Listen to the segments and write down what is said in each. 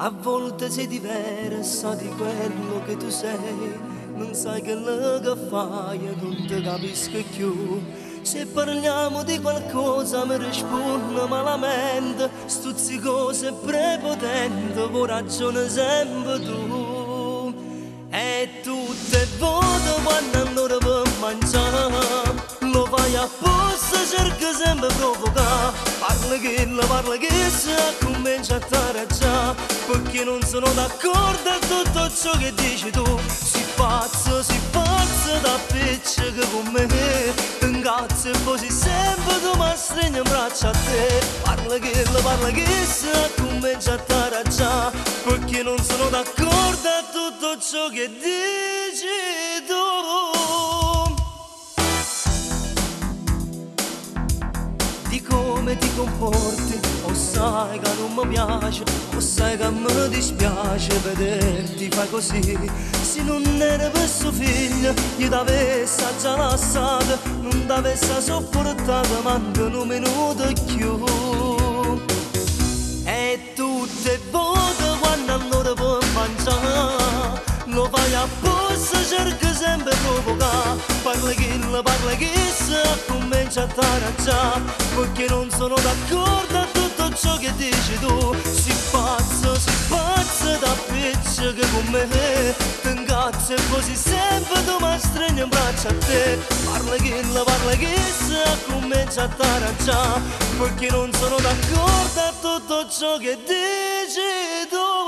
A volte sei diversa di quello che tu sei, non sai che che fai e non ti capisco più. Se parliamo di qualcosa mi rispondi malamente, stuzzicosa e prepotente, vuoi ragione sempre tu. E tutte volte quando allora per mangiare, lo fai apposta, cerca sempre provocare. Parla che se comincia a tareggiare, perché non sono d'accordo a tutto ciò che dici tu. Si pazza da piccia che con me ti ingazzi e poi sempre tu mi stringi in braccio a te. Parla che se comincia a tareggiare, perché non sono d'accordo a tutto ciò che dici tu. Di come ti comporti, o sai che non mi piace, o sai che mi dispiace vederti fai così. Se non era per suo figlio, io t'avessi già lasciato, non t'avessi sopportato manco un minuto più. E tutte volte quando allora per mangiare, lo fai apposta, cerca sempre provocare. Parla che se comincia a tareggiare, perché non sono d'accordo a tutto ciò che dici tu. Si pazza da piccia che con me ti ingazzi e così sempre tu mi stringi in braccio a te. Parla che se comincia a tareggiare, perché non sono d'accordo a tutto ciò che dici tu.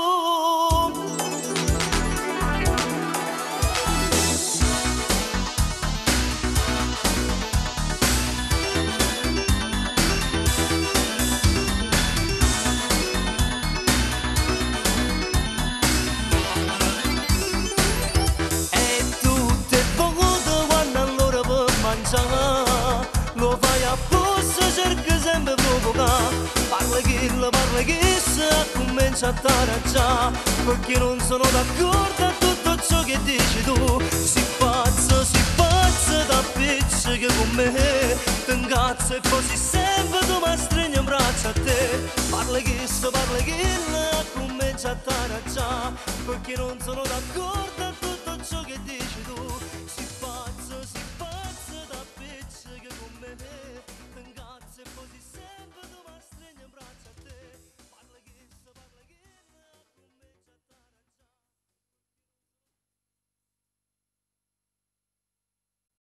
Lo fai apposta, cerca sempre provocare. Parla che se comincia a tareggiare, perché non sono d'accordo a tutto ciò che dici tu. Si pazza da piccia che con me ti ingazzi e poi sempre tu mi stringi in braccio a te. Parla che comincia a tareggiare, perché non sono d'accordo a